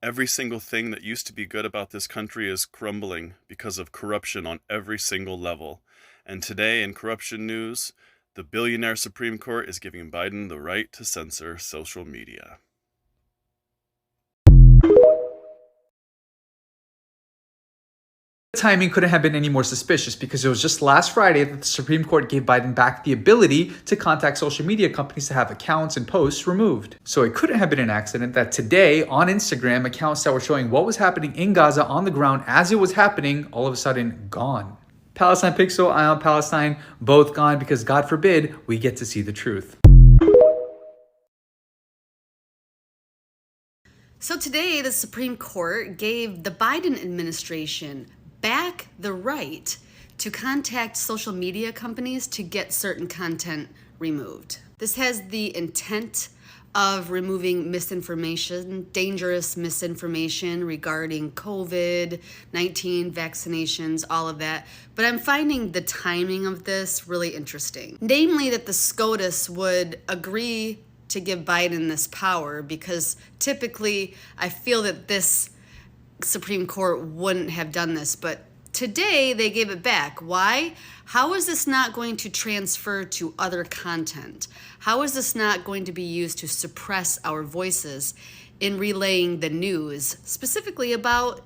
Every single thing that used to be good about this country is crumbling because of corruption on every single level. And today in corruption news, the billionaire Supreme Court is giving Biden the right to censor social media. Timing couldn't have been any more suspicious because it was just last Friday that the Supreme Court gave Biden back the ability to contact social media companies to have accounts and posts removed. So it couldn't have been an accident that today on Instagram, accounts that were showing what was happening in Gaza on the ground as it was happening, all of a sudden gone. Palestine Pixel, Eye on Palestine, both gone because God forbid we get to see the truth. So today, the Supreme Court gave the Biden administration back the right to contact social media companies to get certain content removed. This has the intent of removing misinformation, dangerous misinformation regarding COVID-19 vaccinations, all of that. But I'm finding the timing of this really interesting. Namely, that the SCOTUS would agree to give Biden this power because typically I feel that this Supreme Court wouldn't have done this, but today they gave it back. Why? How is this not going to transfer to other content? How is this not going to be used to suppress our voices in relaying the news, specifically about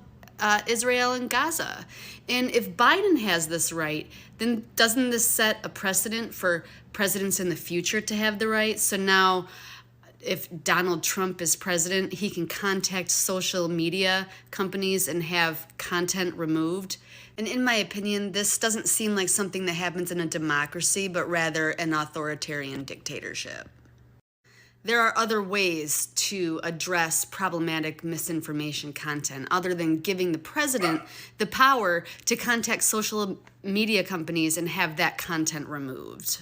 Israel and Gaza? And if Biden has this right, then doesn't this set a precedent for presidents in the future to have the right? So now, if Donald Trump is president, he can contact social media companies and have content removed. And in my opinion, this doesn't seem like something that happens in a democracy, but rather an authoritarian dictatorship. There are other ways to address problematic misinformation content other than giving the president the power to contact social media companies and have that content removed.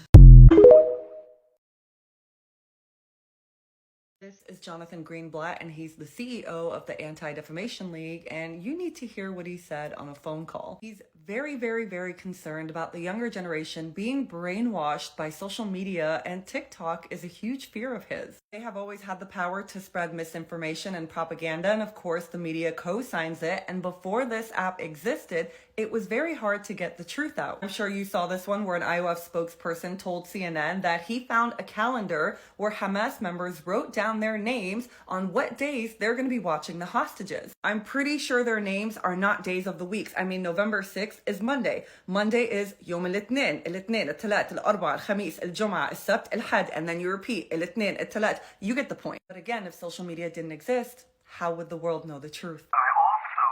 This is Jonathan Greenblatt, and he's the CEO of the Anti-Defamation League, and you need to hear what he said on a phone call. He's very, very, very concerned about the younger generation being brainwashed by social media, and TikTok is a huge fear of his. They have always had the power to spread misinformation and propaganda, and of course the media co-signs it, and before this app existed, it was very hard to get the truth out. I'm sure you saw this one where an IOF spokesperson told CNN that he found a calendar where Hamas members wrote down their names on what days they're going to be watching the hostages. I'm pretty sure their names are not days of the weeks. I mean, November 6th is Monday. Monday is يوم الاثنين, الثلاث, الأربعاء, الخميس, الجمعة, السبت, الحد, and then you repeat الاثنين, الثلاث. You get the point. But again, if social media didn't exist, how would the world know the truth? I also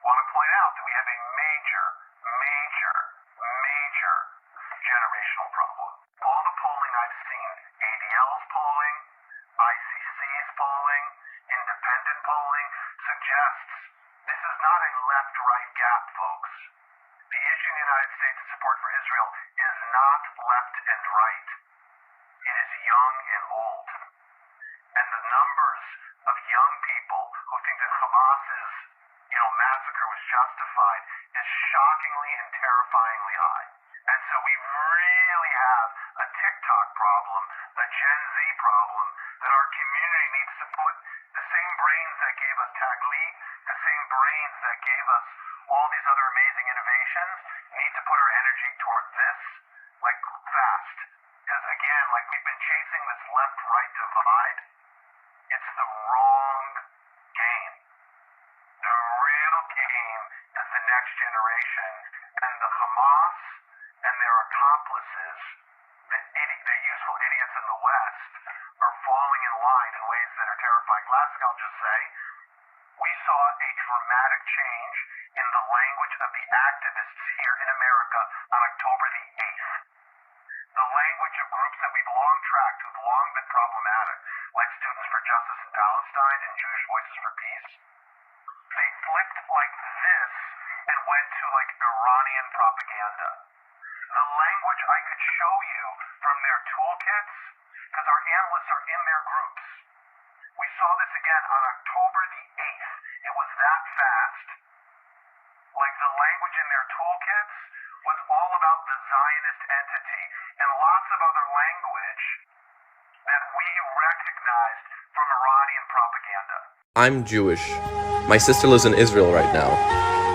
want to point out that we have a major generational problem. All the polling I've seen, ADL's polling, ICC's polling, independent polling, suggests this is not a left-right gap, folks. The issue in the United States of support for Israel is not left and right. It is young and old. And the numbers of young people who think that Hamas's, massacre was justified is shockingly and terrifyingly high. And so we really have a TikTok problem, a Gen Z problem, that our community needs to put the same brains that gave us Taglit, the same brains that gave us all these other amazing innovations, need to put our energy toward this, fast. Because again, we've been chasing this left-right divide. It's the wrong game. The real game is the next generation, and the Hamas and their accomplices, the useful idiots in the West, are falling in line in ways that are terrifying. Last thing I'll just say, we saw a dramatic change in the language of the activists here in America on October the 8th. The language of groups that we've long tracked, who've long been problematic, like Students for Justice in Palestine and Jewish Voices for Peace, they flipped like this and went to Iranian propaganda. The language I could show you from their toolkits, because our analysts are in their groups. We saw this again on October the 8th. It was that fast. The language in their toolkits was all about the Zionist entity and lots of other language that we recognized from Iranian propaganda. I'm Jewish. My sister lives in Israel right now,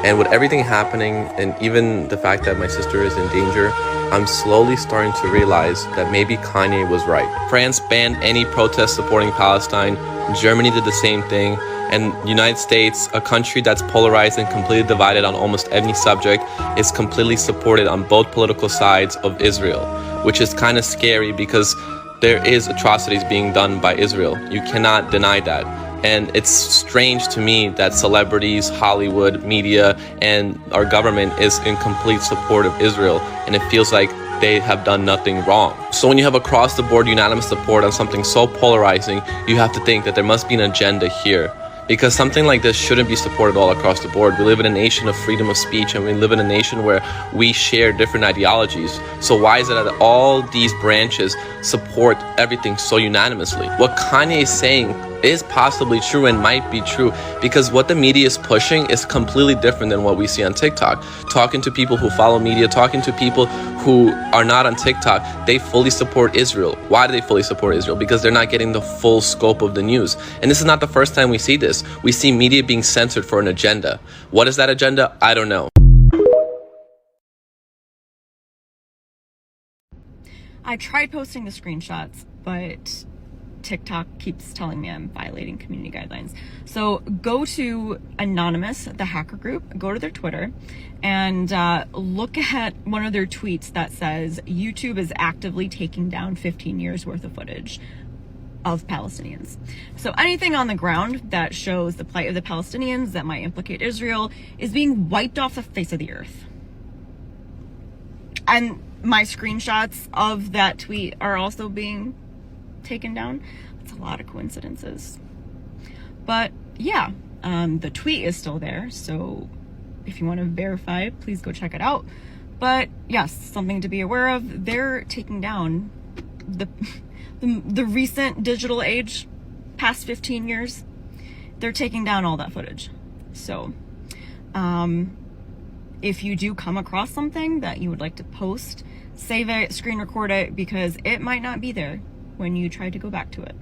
and with everything happening, and even the fact that my sister is in danger, I'm slowly starting to realize that maybe Kanye was right. France banned any protest supporting Palestine. Germany did the same thing. And United States, a country that's polarized and completely divided on almost any subject, is completely supported on both political sides of Israel, which is kind of scary because there is atrocities being done by Israel. You cannot deny that. And it's strange to me that celebrities, Hollywood, media, and our government is in complete support of Israel, and it feels like they have done nothing wrong. So when you have across the board unanimous support on something so polarizing, you have to think that there must be an agenda here. Because something like this shouldn't be supported all across the board. We live in a nation of freedom of speech, and we live in a nation where we share different ideologies. So why is it that all these branches support everything so unanimously? What Kanye is saying is possibly true and might be true, because what the media is pushing is completely different than what we see on TikTok. Talking to people who follow media, talking to people who are not on TikTok, they fully support Israel. Why do they fully support Israel? Because they're not getting the full scope of the news. And this is not the first time we see this. We see media being censored for an agenda. What is that agenda? I don't know. I tried posting the screenshots, but TikTok keeps telling me I'm violating community guidelines. So go to Anonymous, the hacker group, go to their Twitter, and look at one of their tweets that says YouTube is actively taking down 15 years worth of footage of Palestinians. So anything on the ground that shows the plight of the Palestinians that might implicate Israel is being wiped off the face of the earth. And my screenshots of that tweet are also being taken down. It's a lot of coincidences. But yeah, the tweet is still there, so if you want to verify, please go check it out. But yes, something to be aware of, they're taking down the recent digital age, past 15 years, they're taking down all that footage. So if you do come across something that you would like to post, save it, screen record it, because it might not be there when you try to go back to it.